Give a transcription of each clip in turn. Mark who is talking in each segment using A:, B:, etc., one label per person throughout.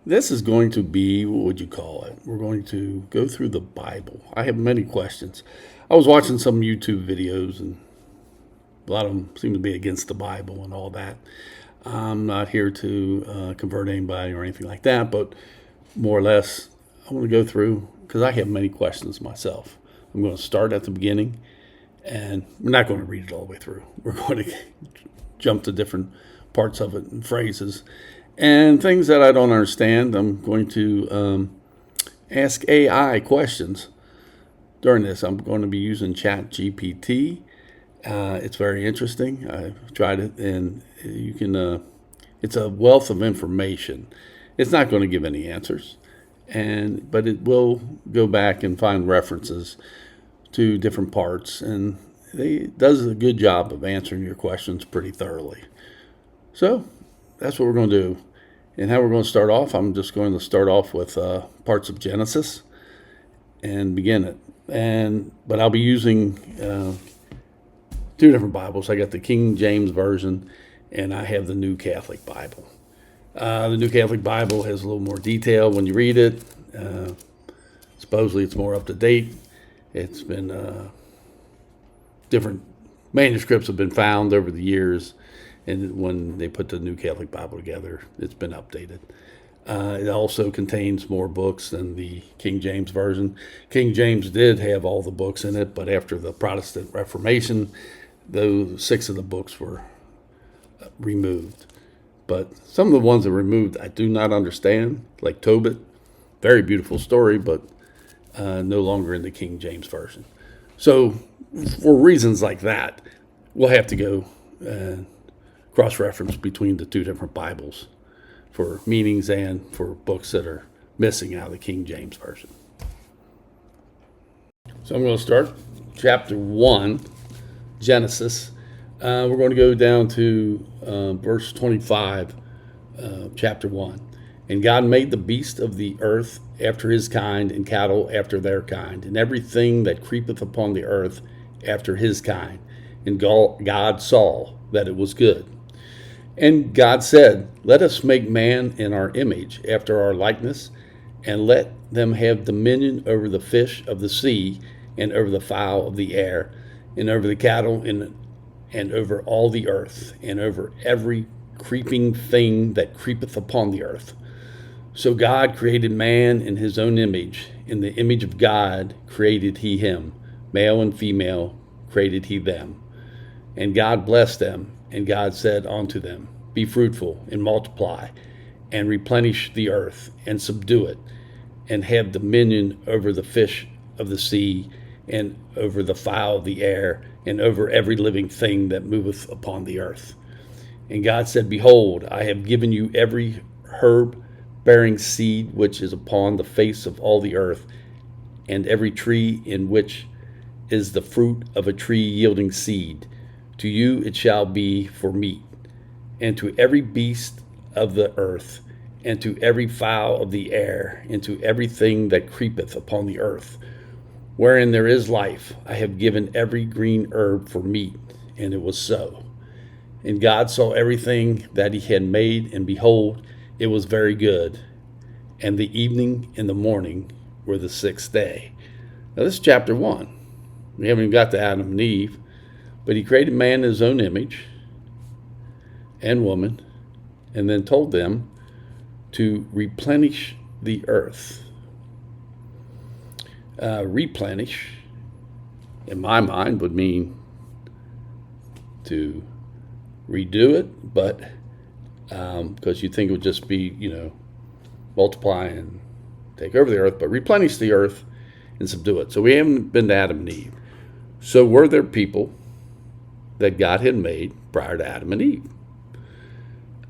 A: This is going to be, what would you call it? We're going to go through the Bible. I have many questions. I was watching some YouTube videos, and a lot of them seem to be against the Bible and all that. I'm not here to convert anybody or anything like that, but more or less, I want to go through because I have many questions myself. I'm going to start at the beginning, and we're not going to read it all the way through. We're going to jump to different parts of it and phrases. And things that I don't understand, I'm going to ask AI questions during this. I'm going to be using ChatGPT. It's very interesting. I've tried it, and you can. It's a wealth of information. It's not going to give any answers, but it will go back and find references to different parts, and it does a good job of answering your questions pretty thoroughly. So that's what we're going to do. And how we're going to start off, I'm just going to start off with parts of Genesis and begin it. But I'll be using two different Bibles. I got the King James Version, and I have the New Catholic Bible. The New Catholic Bible has a little more detail when you read it. Supposedly it's more up to date. It's been different manuscripts have been found over the years. And when they put the New Catholic Bible together, it's been updated. It also contains more books than the King James Version. King James did have all the books in it, but after the Protestant Reformation, those 6 of the books were removed. But some of the ones that were removed I do not understand, like Tobit. Very beautiful story, but no longer in the King James Version. So for reasons like that, we'll have to go cross-reference between the two different Bibles for meanings and for books that are missing out of the King James Version. So I'm going to start chapter 1, Genesis. We're going to go down to verse 25, chapter 1. And God made the beast of the earth after his kind, and cattle after their kind, and everything that creepeth upon the earth after his kind. And God saw that it was good. And God said, let us make man in our image, after our likeness, and let them have dominion over the fish of the sea, and over the fowl of the air, and over the cattle, and over all the earth, and over every creeping thing that creepeth upon the earth. So God created man in his own image. In the image of God created he him. Male and female created he them. And God blessed them, and God said unto them, be fruitful, and multiply, and replenish the earth, and subdue it, and have dominion over the fish of the sea, and over the fowl of the air, and over every living thing that moveth upon the earth. And God said, behold, I have given you every herb bearing seed which is upon the face of all the earth, and every tree in which is the fruit of a tree yielding seed. To you it shall be for meat, and to every beast of the earth, and to every fowl of the air, and to everything that creepeth upon the earth, wherein there is life, I have given every green herb for meat. And it was so. And God saw everything that he had made, and behold, it was very good. And the evening and the morning were the 6th day. Now this is chapter 1. We haven't even got to Adam and Eve. But he created man in his own image and woman, and then told them to replenish the earth. Replenish, in my mind, would mean to redo it, but because you think it would just be, multiply and take over the earth, but replenish the earth and subdue it. So we haven't been to Adam and Eve. So were there people that God had made prior to Adam and Eve?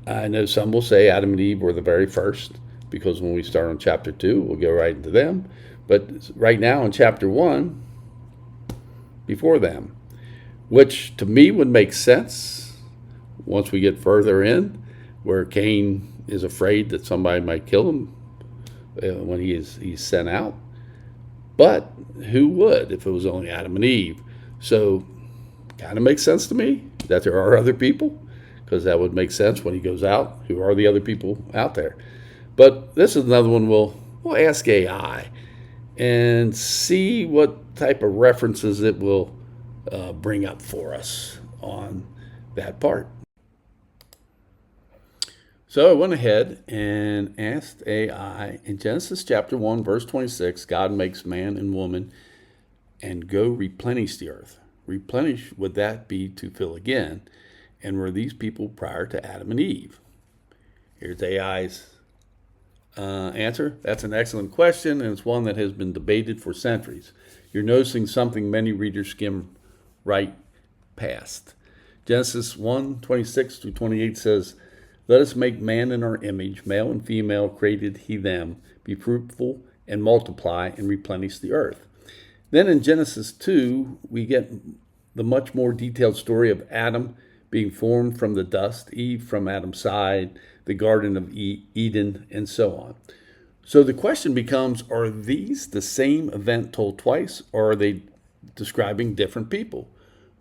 A: I know some will say Adam and Eve were the very first, because when we start on chapter 2, we'll go right into them. But right now in chapter 1, before them, which to me would make sense once we get further in, where Cain is afraid that somebody might kill him when he's sent out. But who would if it was only Adam and Eve? So kind of makes sense to me that there are other people, because that would make sense when he goes out. Who are the other people out there? But this is another one we'll ask AI and see what type of references it will bring up for us on that part. So I went ahead and asked AI in Genesis chapter 1, verse 26, God makes man and woman and go replenish the earth. Replenish, would that be to fill again? And were these people prior to Adam and Eve? Here's AI's answer. That's an excellent question, and it's one that has been debated for centuries. You're noticing something many readers skim right past. Genesis 1, 26 through 28 says, let us make man in our image, male and female created he them, be fruitful and multiply and replenish the earth. Then in Genesis 2, we get the much more detailed story of Adam being formed from the dust, Eve from Adam's side, the Garden of Eden, and so on. So the question becomes, are these the same event told twice, or are they describing different people?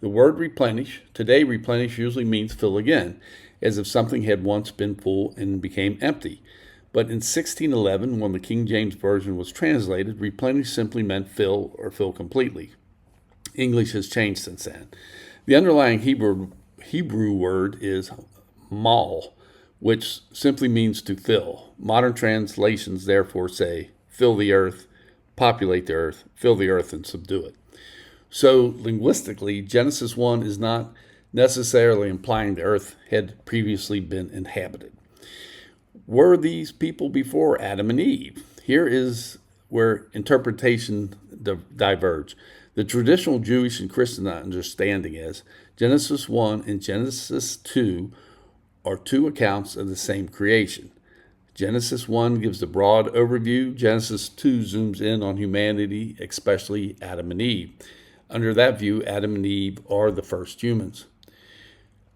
A: The word replenish, today replenish usually means fill again, as if something had once been full and became empty. But in 1611, when the King James Version was translated, replenish simply meant fill or fill completely. English has changed since then. The underlying Hebrew word is mal, which simply means to fill. Modern translations therefore say, fill the earth, populate the earth, fill the earth, and subdue it. So linguistically, Genesis 1 is not necessarily implying the earth had previously been inhabited. Were these people before Adam and Eve? Here is where interpretation diverge. The traditional Jewish and Christian understanding is Genesis 1 and Genesis 2 are two accounts of the same creation. Genesis 1 gives the broad overview. Genesis 2 zooms in on humanity, especially Adam and Eve. Under that view, Adam and Eve are the first humans.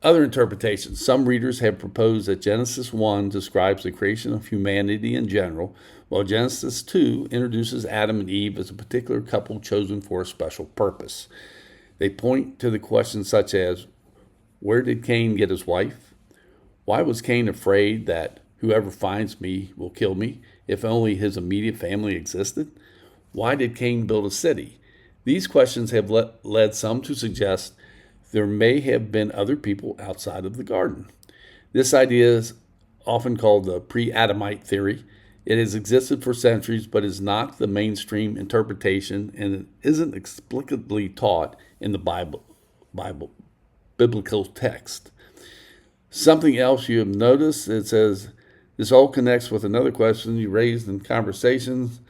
A: Other interpretations. Some readers have proposed that Genesis 1 describes the creation of humanity in general, while Genesis 2 introduces Adam and Eve as a particular couple chosen for a special purpose. They point to the questions such as, where did Cain get his wife? Why was Cain afraid that whoever finds me will kill me, if only his immediate family existed? Why did Cain build a city? These questions have led some to suggest there may have been other people outside of the garden. This idea is often called the pre-Adamite theory. It has existed for centuries, but is not the mainstream interpretation, and it isn't explicitly taught in the biblical text. Something else you have noticed, it says, this all connects with another question you raised in conversations.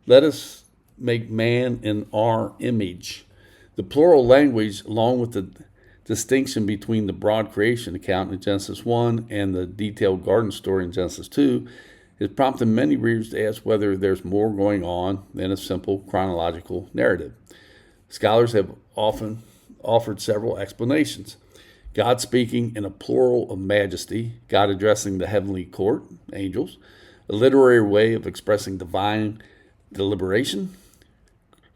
A: Let us make man in our image. The plural language, along with the distinction between the broad creation account in Genesis 1 and the detailed garden story in Genesis 2, has prompted many readers to ask whether there's more going on than a simple chronological narrative. Scholars have often offered several explanations. God speaking in a plural of majesty, God addressing the heavenly court, angels, a literary way of expressing divine deliberation.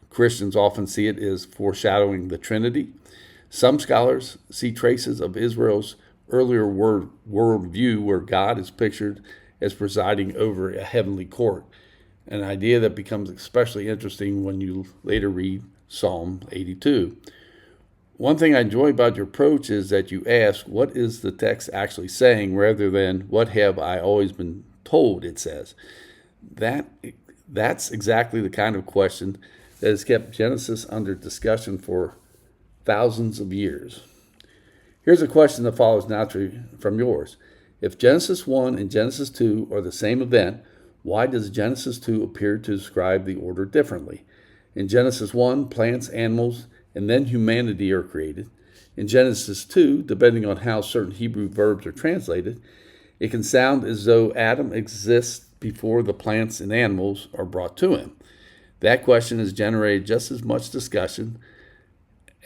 A: Christians often see it as foreshadowing the Trinity. Some scholars see traces of Israel's earlier worldview where God is pictured as presiding over a heavenly court, an idea that becomes especially interesting when you later read Psalm 82. One thing I enjoy about your approach is that you ask, what is the text actually saying, rather than what have I always been told it says. That's exactly the kind of question that has kept Genesis under discussion for thousands of years. Here's a question that follows naturally from yours. If Genesis 1 and Genesis 2 are the same event, why does Genesis 2 appear to describe the order differently? In Genesis 1, plants, animals, and then humanity are created. In Genesis 2, depending on how certain Hebrew verbs are translated, it can sound as though Adam exists before the plants and animals are brought to him. That question has generated just as much discussion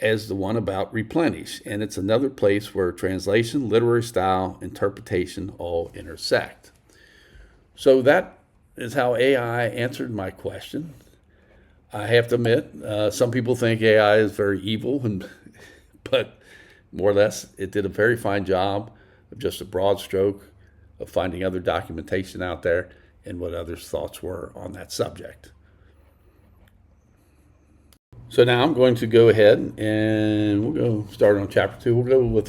A: as the one about replenish, and it's another place where translation, literary style, interpretation all intersect. So that is how AI answered my question. I have to admit, some people think AI is very evil, but more or less, it did a very fine job of just a broad stroke of finding other documentation out there and what others' thoughts were on that subject. So now I'm going to go ahead and we'll go start on chapter 2. We'll go with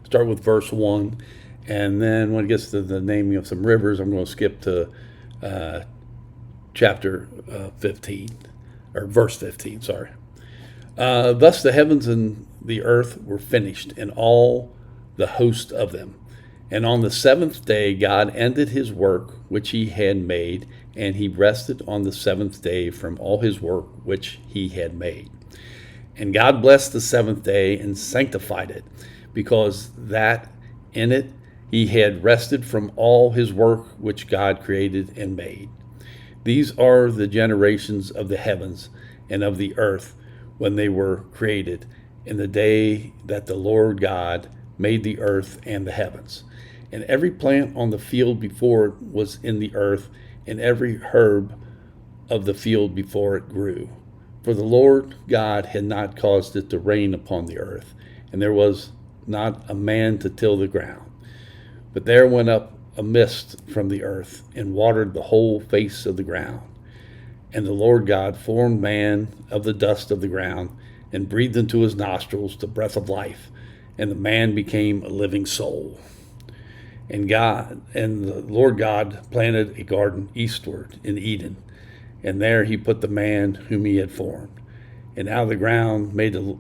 A: start with verse 1, and then when it gets to the naming of some rivers, I'm going to skip to chapter 15, or verse 15, sorry. Thus the heavens and the earth were finished, and all the host of them. And on the seventh day God ended his work which he had made, and he rested on the seventh day from all his work which he had made. And God blessed the seventh day and sanctified it, because that in it he had rested from all his work which God created and made. These are the generations of the heavens and of the earth when they were created, in the day that the Lord God made the earth and the heavens. And every plant on the field before it was in the earth, and every herb of the field before it grew. For the Lord God had not caused it to rain upon the earth, and there was not a man to till the ground. But there went up a mist from the earth, and watered the whole face of the ground. And the Lord God formed man of the dust of the ground, and breathed into his nostrils the breath of life, and the man became a living soul. And the Lord God planted a garden eastward in Eden, and there he put the man whom he had formed. And out of the ground made the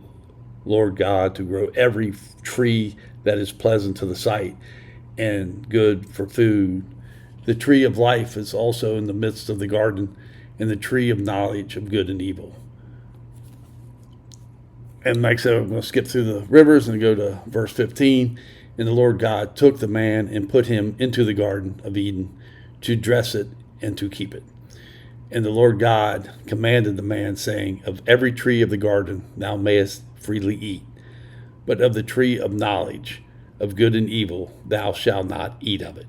A: Lord God to grow every tree that is pleasant to the sight and good for food. The tree of life is also in the midst of the garden, and the tree of knowledge of good and evil. And like I said, I'm going to skip through the rivers and go to verse 15. And the Lord God took the man and put him into the garden of Eden to dress it and to keep it. And the Lord God commanded the man, saying, Of every tree of the garden thou mayest freely eat, but of the tree of knowledge of good and evil thou shalt not eat of it.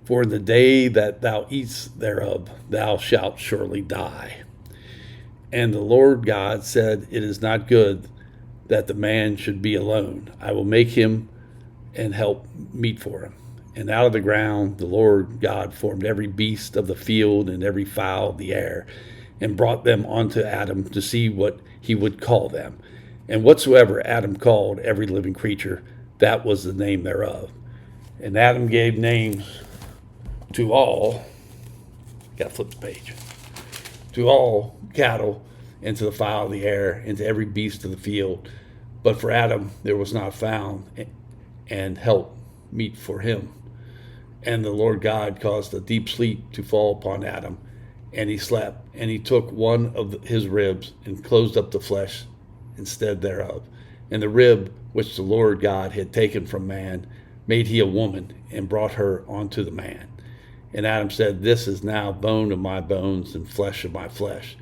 A: For in the day that thou eatest thereof thou shalt surely die. And the Lord God said, It is not good that the man should be alone. I will make him and help meet for him. And out of the ground the Lord God formed every beast of the field and every fowl of the air, and brought them unto Adam to see what he would call them. And whatsoever Adam called every living creature, that was the name thereof. And Adam gave names to all, got to flip the page, to all cattle, and to the fowl of the air, and to every beast of the field. But for Adam there was not found and help meet for him. And the Lord God caused a deep sleep to fall upon Adam, and he slept. And he took one of his ribs and closed up the flesh instead thereof. And the rib which the Lord God had taken from man made he a woman, and brought her unto the man. And Adam said, This is now bone of my bones and flesh of my flesh.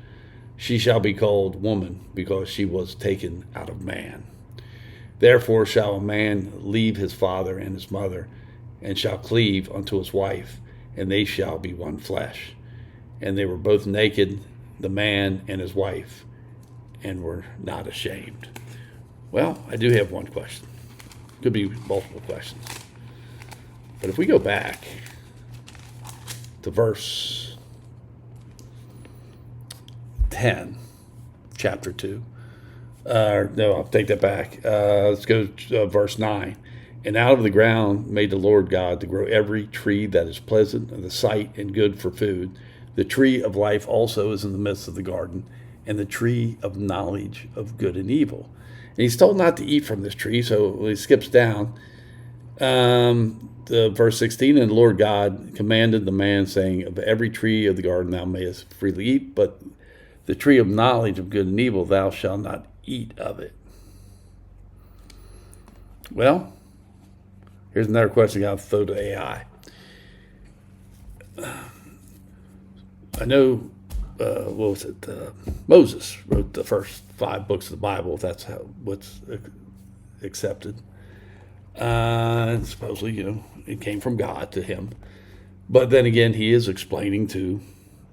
A: She shall be called woman, because she was taken out of man. Therefore shall a man leave his father and his mother, and shall cleave unto his wife, and they shall be one flesh. And they were both naked, the man and his wife, and were not ashamed. Well, I do have one question. Could be multiple questions. But if we go back to verse 10, chapter 2, no, I'll take that back. Let's go to verse 9. And out of the ground made the Lord God to grow every tree that is pleasant in the sight and good for food. The tree of life also is in the midst of the garden, and the tree of knowledge of good and evil. And he's told not to eat from this tree, so he skips down to verse 16. And the Lord God commanded the man, saying, Of every tree of the garden thou mayest freely eat, but the tree of knowledge of good and evil thou shalt not eat of it. Well, here's another question I got to throw to AI. I know, Moses wrote the first 5 books of the Bible. That's what's accepted. And supposedly, it came from God to him. But then again, he is explaining to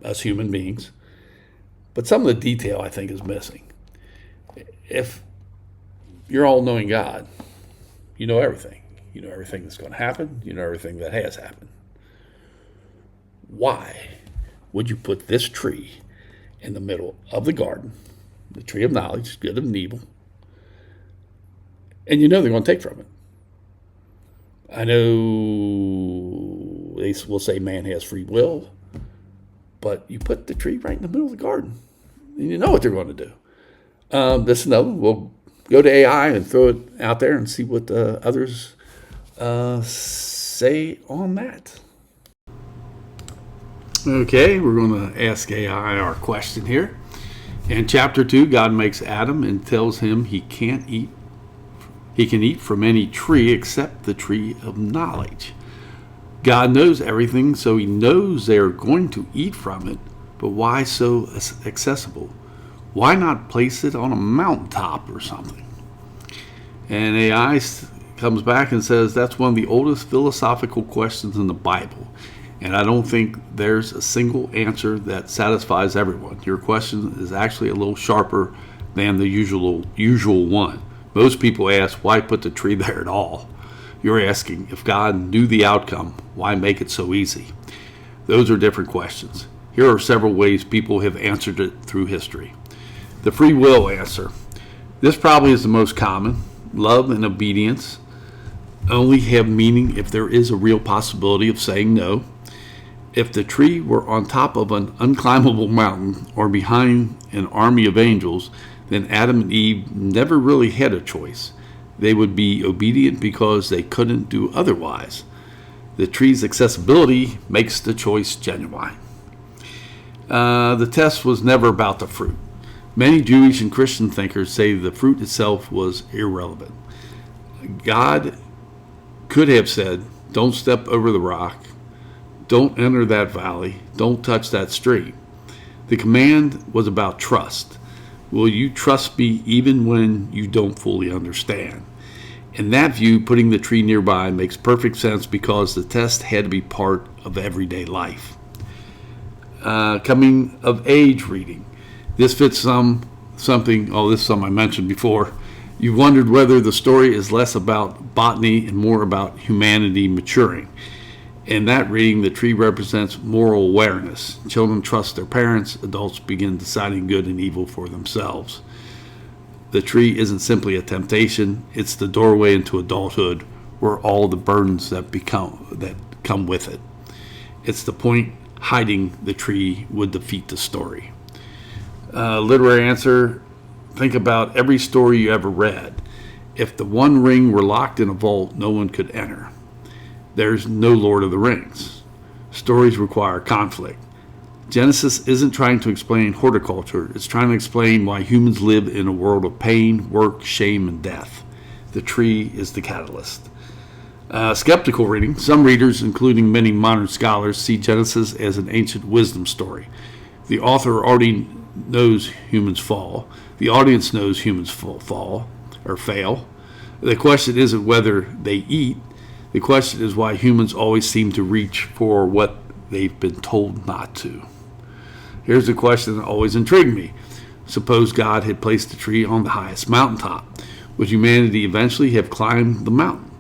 A: us human beings. But some of the detail, I think, is missing. If you're all-knowing God, you know everything. You know everything that's going to happen. You know everything that has happened. why would you put this tree in the middle of the garden, the tree of knowledge, good and evil, and you know they're going to take from it? I know they will say man has free will, but you put the tree right in the middle of the garden, and you know what they're going to do. This is another. We'll go to AI and throw it out there and see what others say on that. Okay, we're going to ask AI our question here. In chapter 2, God makes Adam and tells him he can eat from any tree except the tree of knowledge. God knows everything, so he knows they are going to eat from it, but why so accessible? Why not place it on a mountaintop or something? And AI comes back and says that's one of the oldest philosophical questions in the Bible. And I don't think there's a single answer that satisfies everyone. Your question is actually a little sharper than the usual one. Most people ask, why put the tree there at all? You're asking, if God knew the outcome, why make it so easy? Those are different questions. Here are several ways people have answered it through history. The free will answer. This probably is the most common. Love and obedience only have meaning if there is a real possibility of saying no. If the tree were on top of an unclimbable mountain or behind an army of angels, then Adam and Eve never really had a choice. They would be obedient because they couldn't do otherwise. The tree's accessibility makes the choice genuine. The test was never about the fruit. Many Jewish and Christian thinkers say the fruit itself was irrelevant. God could have said, don't step over the rock, don't enter that valley, don't touch that stream. The command was about trust. Will you trust me even when you don't fully understand? In that view, putting the tree nearby makes perfect sense because the test had to be part of everyday life. Coming of age reading. This fits something I mentioned before. You wondered whether the story is less about botany and more about humanity maturing. In that reading, the tree represents moral awareness. Children trust their parents. Adults begin deciding good and evil for themselves. The tree isn't simply a temptation. It's the doorway into adulthood where all the burdens that come with it. It's the point hiding the tree would defeat the story. Literary answer. Think about every story you ever read. If the One Ring were locked in a vault, no one could enter. There's no Lord of the Rings. Stories require conflict. Genesis isn't trying to explain horticulture. It's trying to explain why humans live in a world of pain, work, shame, and death. The tree is the catalyst. Skeptical reading. Some readers, including many modern scholars, see Genesis as an ancient wisdom story. The author already knows humans fall. The audience knows humans fall or fail. The question isn't whether they eat. The question is why humans always seem to reach for what they've been told not to. Here's a question that always intrigued me. Suppose God had placed the tree on the highest mountaintop. Would humanity eventually have climbed the mountain?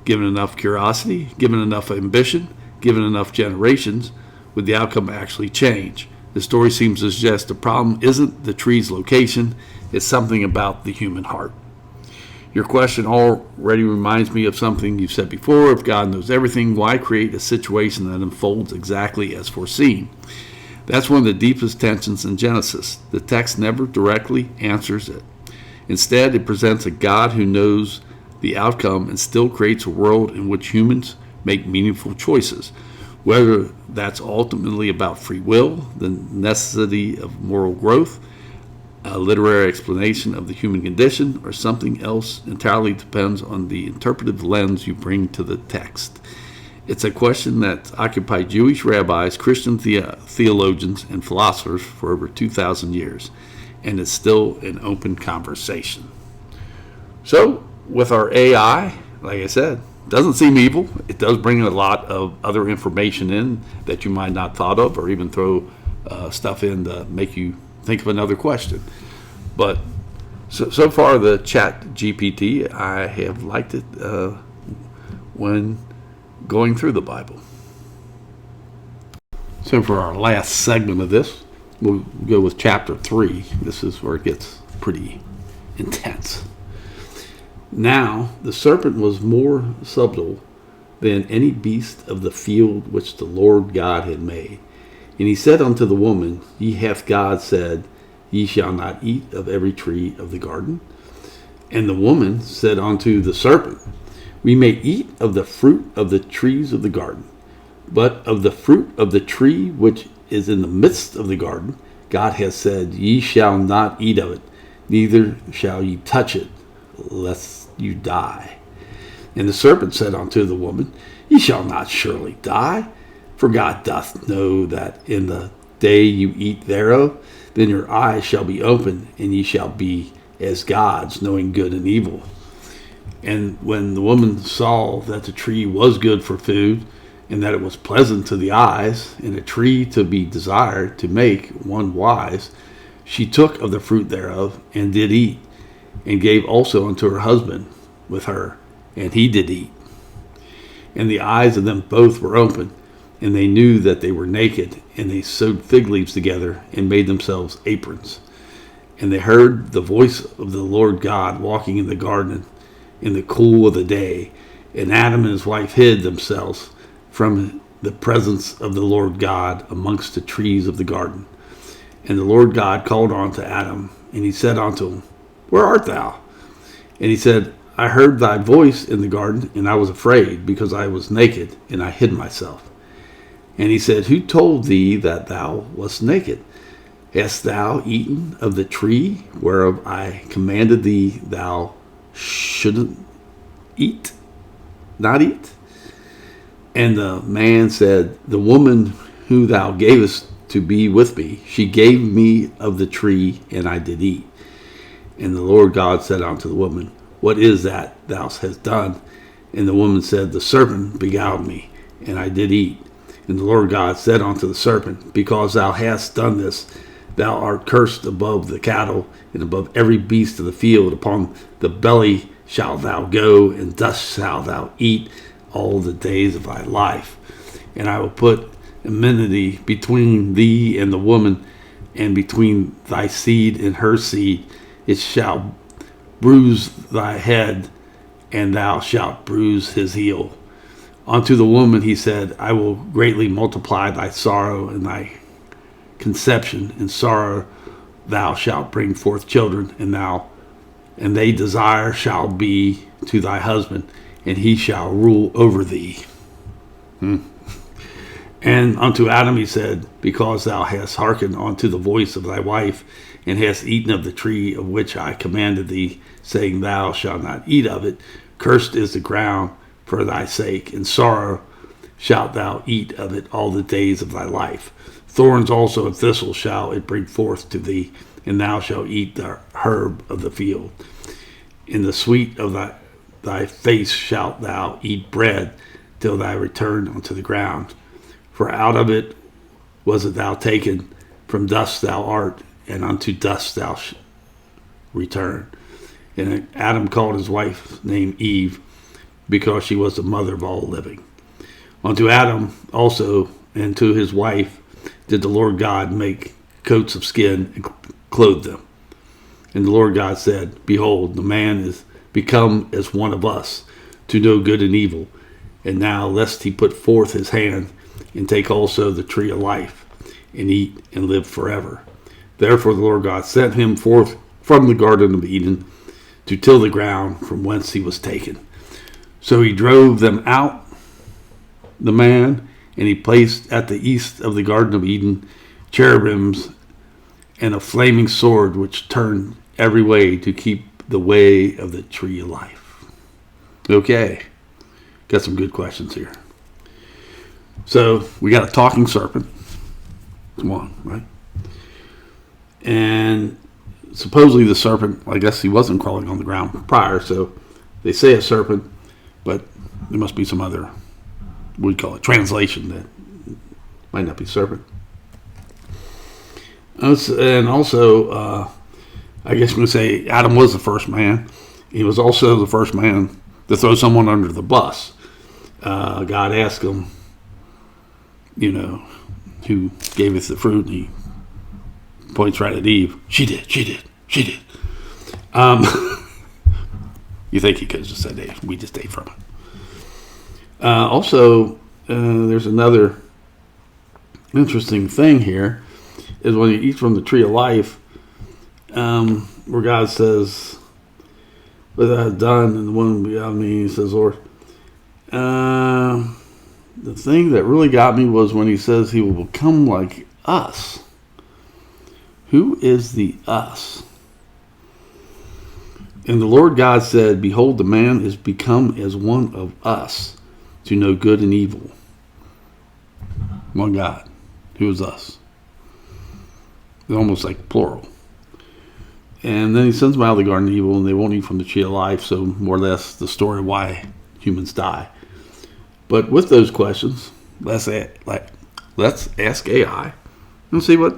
A: Given enough curiosity, given enough ambition, given enough generations, would the outcome actually change? The story seems to suggest the problem isn't the tree's location, it's something about the human heart. Your question already reminds me of something you've said before. If God knows everything, why create a situation that unfolds exactly as foreseen? That's one of the deepest tensions in Genesis. The text never directly answers it. Instead, it presents a God who knows the outcome and still creates a world in which humans make meaningful choices. Whether that's ultimately about free will, the necessity of moral growth, a literary explanation of the human condition, or something else entirely depends on the interpretive lens you bring to the text. It's a question that occupied Jewish rabbis, Christian theologians, and philosophers for over 2,000 years, and it's still an open conversation. So, with our AI, like I said, doesn't seem evil. It does bring a lot of other information in that you might not thought of, or even throw stuff in to make you think of another question. But so far, the Chat GPT, I have liked it when going through the Bible. So for our last segment of this, we'll go with chapter 3. This is where it gets pretty intense. Now the serpent was more subtle than any beast of the field which the Lord God had made. And he said unto the woman, Ye hath God said, Ye shall not eat of every tree of the garden? And the woman said unto the serpent, We may eat of the fruit of the trees of the garden, but of the fruit of the tree which is in the midst of the garden, God has said, Ye shall not eat of it, neither shall ye touch it, lest you die. And the serpent said unto the woman, Ye shall not surely die, for God doth know that in the day you eat thereof, then your eyes shall be opened, and ye shall be as gods, knowing good and evil. And when the woman saw that the tree was good for food, and that it was pleasant to the eyes, and a tree to be desired to make one wise, she took of the fruit thereof, and did eat, and gave also unto her husband with her, and he did eat. And the eyes of them both were opened, and they knew that they were naked, and they sewed fig leaves together, and made themselves aprons. And they heard the voice of the Lord God walking in the garden in the cool of the day, and Adam and his wife hid themselves from the presence of the Lord God amongst the trees of the garden. And the Lord God called unto Adam, and he said unto him, Where art thou? And he said, I heard thy voice in the garden, and I was afraid, because I was naked, and I hid myself. And he said, Who told thee that thou wast naked? Hast thou eaten of the tree whereof I commanded thee thou shouldn't not eat? And the man said, The woman who thou gavest to be with me, she gave me of the tree, and I did eat. And the Lord God said unto the woman, What is that thou hast done? And the woman said, The serpent beguiled me, and I did eat. And the Lord God said unto the serpent, Because thou hast done this, thou art cursed above the cattle, and above every beast of the field. Upon the belly shalt thou go, and dust shalt thou eat all the days of thy life. And I will put enmity between thee and the woman, and between thy seed and her seed. It shall bruise thy head, and thou shalt bruise his heel. Unto the woman he said, I will greatly multiply thy sorrow and thy conception. In sorrow thou shalt bring forth children, and they desire shall be to thy husband, and he shall rule over thee. And unto Adam he said, Because thou hast hearkened unto the voice of thy wife, and hast eaten of the tree of which I commanded thee, saying, Thou shalt not eat of it, cursed is the ground for thy sake, in sorrow shalt thou eat of it all the days of thy life. Thorns also and thistles shall it bring forth to thee, and thou shalt eat the herb of the field. In the sweet of thy face shalt thou eat bread, till thou return unto the ground. For out of it was it thou taken, from dust thou art, and unto dust thou return. And Adam called his wife's name Eve, because she was the mother of all living. Unto Adam also and to his wife did the Lord God make coats of skin and clothe them. And the Lord God said, Behold, the man is become as one of us, to know good and evil. And now lest he put forth his hand, and take also the tree of life, and eat and live forever. Therefore the Lord God sent him forth from the Garden of Eden, to till the ground from whence he was taken. So he drove them out, the man, and he placed at the east of the Garden of Eden cherubims and a flaming sword which turned every way to keep the way of the tree of life. Okay, got some good questions here. So we got a talking serpent. One, right? And supposedly the serpent, I guess he wasn't crawling on the ground prior, so they say a serpent, but there must be some other, we'd call it translation, that might not be serpent. And also, I guess we can say Adam was the first man. He was also the first man to throw someone under the bus. God asked him, who gave us the fruit, and he points right at Eve. She did. You think he could have just said, hey, we just ate from it. Also, there's another interesting thing here, is when he eats from the tree of life, where God says, what I have done, and the one beyond me, he says, Lord. The thing that really got me was when he says he will become like us. Who is the us? And the Lord God said, behold, the man is become as one of us, to know good and evil. One God. Who is us? It's almost like plural. And then he sends them out of the Garden of Evil, and they won't eat from the tree of life, so more or less the story of why humans die. But with those questions, let's ask AI and see what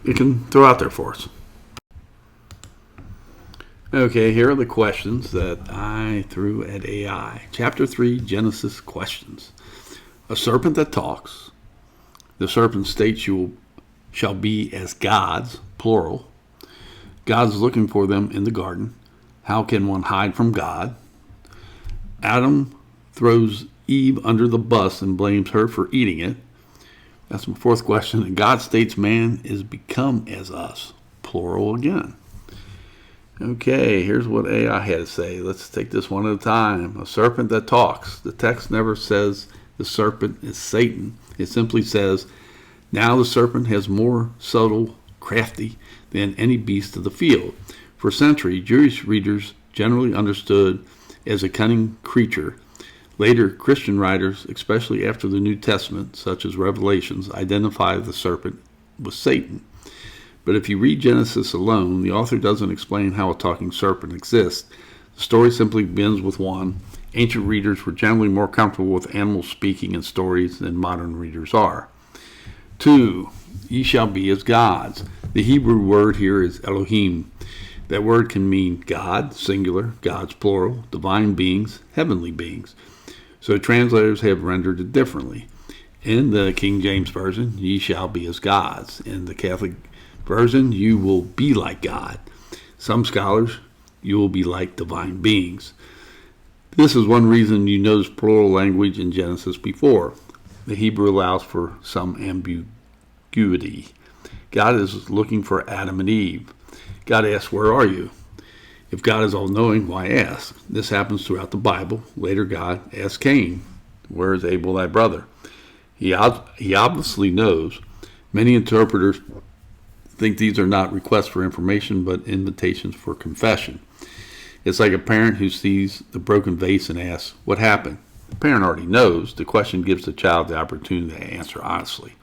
A: it can throw out there for us. Okay, here are the questions that I threw at AI. Chapter 3, Genesis questions. A serpent that talks. The serpent states you shall be as gods, plural. God's looking for them in the garden. How can one hide from God? Adam throws Eve under the bus and blames her for eating it. That's my fourth question. And God states man is become as us, plural again. Okay, here's what AI had to say. Let's take this one at a time. A serpent that talks. The text never says the serpent is Satan. It simply says, now the serpent has more subtle, crafty than any beast of the field. For centuries, Jewish readers generally understood as a cunning creature. Later, Christian writers, especially after the New Testament, such as Revelations, identify the serpent with Satan. But if you read Genesis alone, the author doesn't explain how a talking serpent exists. The story simply begins with one. Ancient readers were generally more comfortable with animals speaking in stories than modern readers are. 2, ye shall be as gods. The Hebrew word here is Elohim. That word can mean God, singular, gods, plural, divine beings, heavenly beings. So translators have rendered it differently. In the King James Version, ye shall be as gods. In the Catholic Version, you will be like God. Some scholars, you will be like divine beings. This is one reason you notice plural language in Genesis before. The Hebrew allows for some ambiguity. God is looking for Adam and Eve. God asks, where are you? If God is all-knowing, why ask? This happens throughout the Bible. Later, God asks Cain, where is Abel thy brother? He obviously knows. Many interpreters think these are not requests for information, but invitations for confession. It's like a parent who sees the broken vase and asks, what happened? The parent already knows. The question gives the child the opportunity to answer honestly.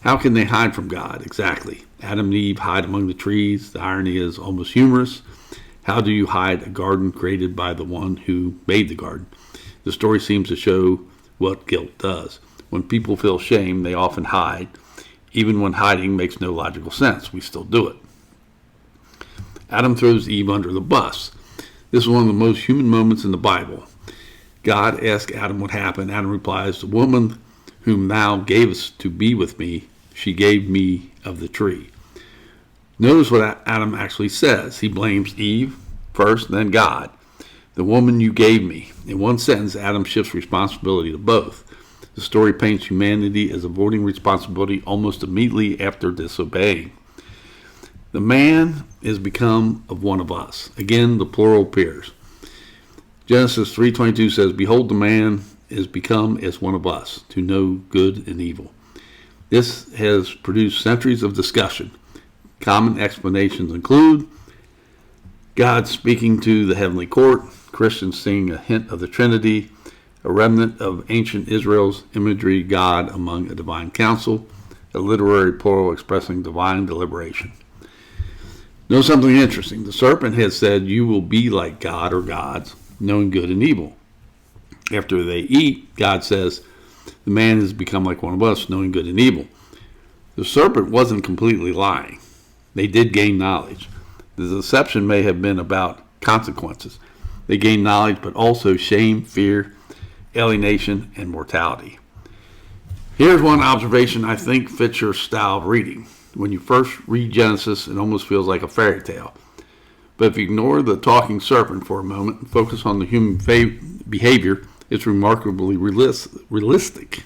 A: How can they hide from God? Exactly. Adam and Eve hide among the trees. The irony is almost humorous. How do you hide a garden created by the one who made the garden? The story seems to show what guilt does. When people feel shame, they often hide. Even when hiding makes no logical sense, we still do it. Adam throws Eve under the bus. This is one of the most human moments in the Bible. God asks Adam what happened. Adam replies, the woman whom thou gavest to be with me, she gave me of the tree. Notice what Adam actually says. He blames Eve first, then God. The woman you gave me. In one sentence, Adam shifts responsibility to both. The story paints humanity as avoiding responsibility almost immediately after disobeying. The man is become of one of us. Again, the plural appears. Genesis 3:22 says, behold, the man is become as one of us, to know good and evil. This has produced centuries of discussion. Common explanations include God speaking to the heavenly court, Christians seeing a hint of the Trinity, a remnant of ancient Israel's imagery, God among a divine council, a literary plural expressing divine deliberation. Know something interesting. The serpent has said, you will be like God or gods, knowing good and evil. After they eat, God says, the man has become like one of us, knowing good and evil. The serpent wasn't completely lying. They did gain knowledge. The deception may have been about consequences. They gained knowledge, but also shame, fear, alienation, and mortality. Here's one observation I think fits your style of reading. When you first read Genesis, it almost feels like a fairy tale. But if you ignore the talking serpent for a moment and focus on the human behavior, it's remarkably realistic.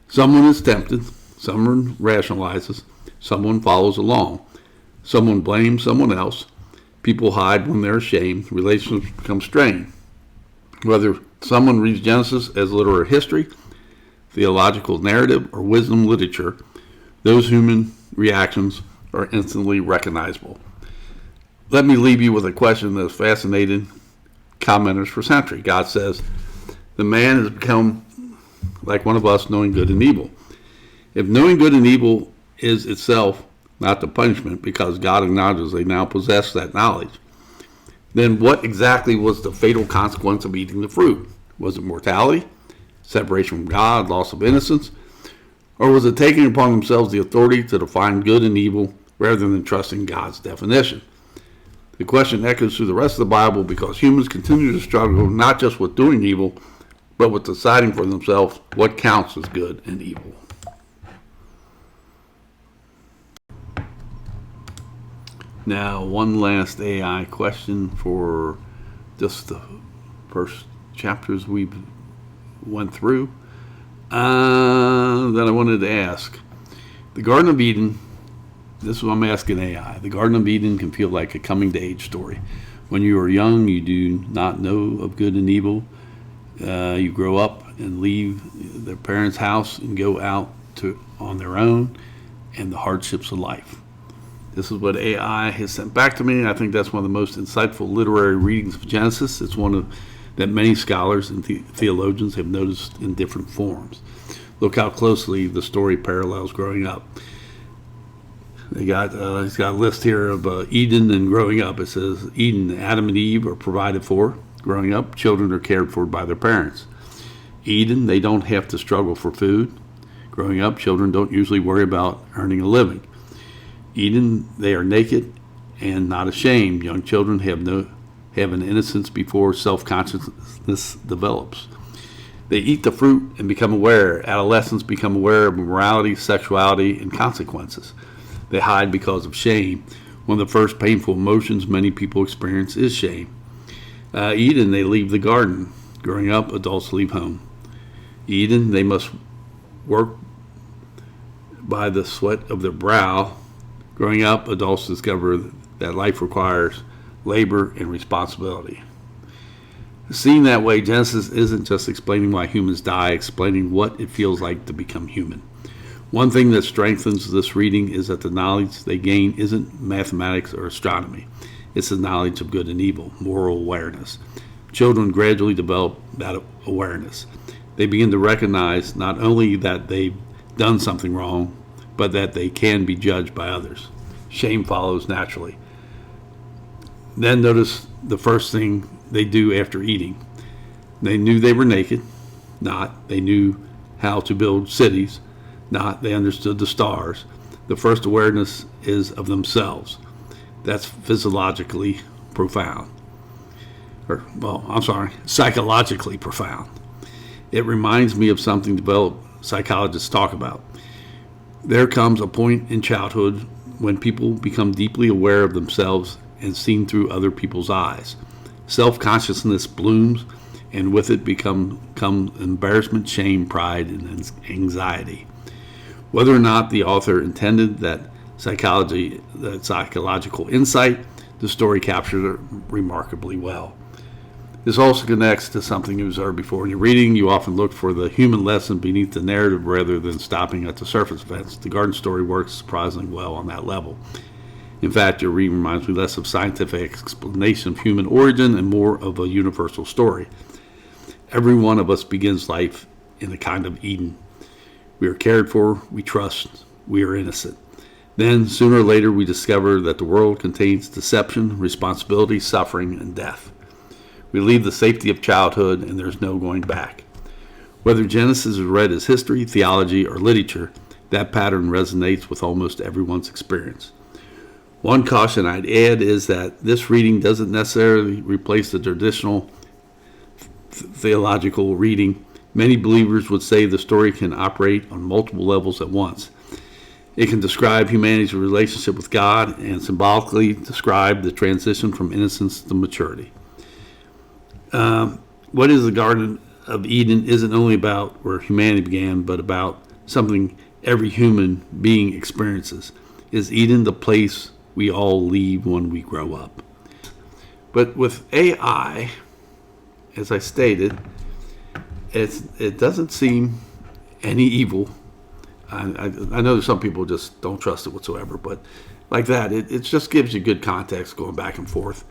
A: Someone is tempted, someone rationalizes, someone follows along, someone blames someone else, people hide when they're ashamed, relationships become strained. Whether someone reads Genesis as literary history, theological narrative, or wisdom literature, those human reactions are instantly recognizable. Let me leave you with a question that has fascinated commenters for centuries. God says, the man has become like one of us, knowing good and evil. If knowing good and evil is itself not the punishment, because God acknowledges they now possess that knowledge, then what exactly was the fatal consequence of eating the fruit? Was it mortality, separation from God, loss of innocence, or was it taking upon themselves the authority to define good and evil rather than trusting God's definition? The question echoes through the rest of the Bible because humans continue to struggle not just with doing evil, but with deciding for themselves what counts as good and evil. Now, one last AI question for just the first chapters we went through that I wanted to ask. The Garden of Eden, this is what I'm asking AI. The Garden of Eden can feel like a coming-to-age story. When you are young, you do not know of good and evil. You grow up and leave their parents' house and go out on their own and the hardships of life. This is what AI has sent back to me. I think that's one of the most insightful literary readings of Genesis. It's one that many scholars and theologians have noticed in different forms. Look how closely the story parallels growing up. He's got a list here of Eden and growing up. It says Eden, Adam and Eve are provided for. Growing up, children are cared for by their parents. Eden, they don't have to struggle for food. Growing up, children don't usually worry about earning a living. Eden, they are naked and not ashamed. Young children have an innocence before self-consciousness develops. They eat the fruit and become aware. Adolescents become aware of morality, sexuality, and consequences. They hide because of shame. One of the first painful emotions many people experience is shame. Eden, they leave the garden. Growing up, adults leave home. Eden, they must work by the sweat of their brow. Growing up, adults discover that life requires labor and responsibility. Seen that way, Genesis isn't just explaining why humans die, explaining what it feels like to become human. One thing that strengthens this reading is that the knowledge they gain isn't mathematics or astronomy. It's the knowledge of good and evil, moral awareness. Children gradually develop that awareness. They begin to recognize not only that they've done something wrong, but that they can be judged by others. Shame follows naturally. Then notice the first thing they do after eating. They knew they were naked, not they knew how to build cities, not they understood the stars. The first awareness is of themselves. That's physiologically profound. Psychologically profound. It reminds me of something developed psychologists talk about. There comes a point in childhood when people become deeply aware of themselves and seen through other people's eyes. Self-consciousness blooms, and with it come embarrassment, shame, pride, and anxiety. Whether or not the author intended that psychological insight, the story captured it remarkably well. This also connects to something you observed before. In your reading, you often look for the human lesson beneath the narrative rather than stopping at the surface events. The garden story works surprisingly well on that level. In fact, your reading reminds me less of scientific explanation of human origin and more of a universal story. Every one of us begins life in a kind of Eden. We are cared for, we trust, we are innocent. Then, sooner or later, we discover that the world contains deception, responsibility, suffering, and death. We leave the safety of childhood, and there's no going back. Whether Genesis is read as history, theology, or literature, that pattern resonates with almost everyone's experience. One caution I'd add is that this reading doesn't necessarily replace the traditional theological reading. Many believers would say the story can operate on multiple levels at once. It can describe humanity's relationship with God and symbolically describe the transition from innocence to maturity. What is the Garden of Eden isn't only about where humanity began, but about something every human being experiences. Is Eden the place we all leave when we grow up? But with AI, as I stated, it doesn't seem any evil. I know some people just don't trust it whatsoever, but like that, it just gives you good context going back and forth.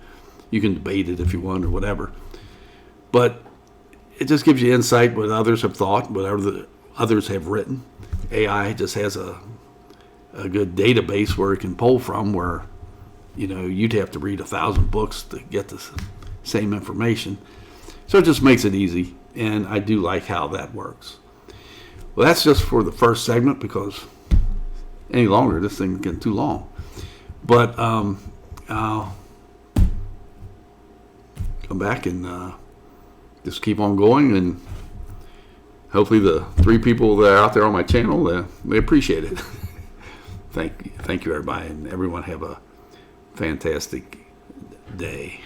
A: You can debate it if you want or whatever. But it just gives you insight what others have thought, whatever the others have written. AI just has a good database where it can pull from, where you'd have to read 1,000 books to get the same information. So it just makes it easy, and I do like how that works. Well, that's just for the first segment, because any longer this thing's getting too long. But I'll come back and just keep on going, and hopefully the 3 people that are out there on my channel, they appreciate it. Thank you, everybody, and everyone have a fantastic day.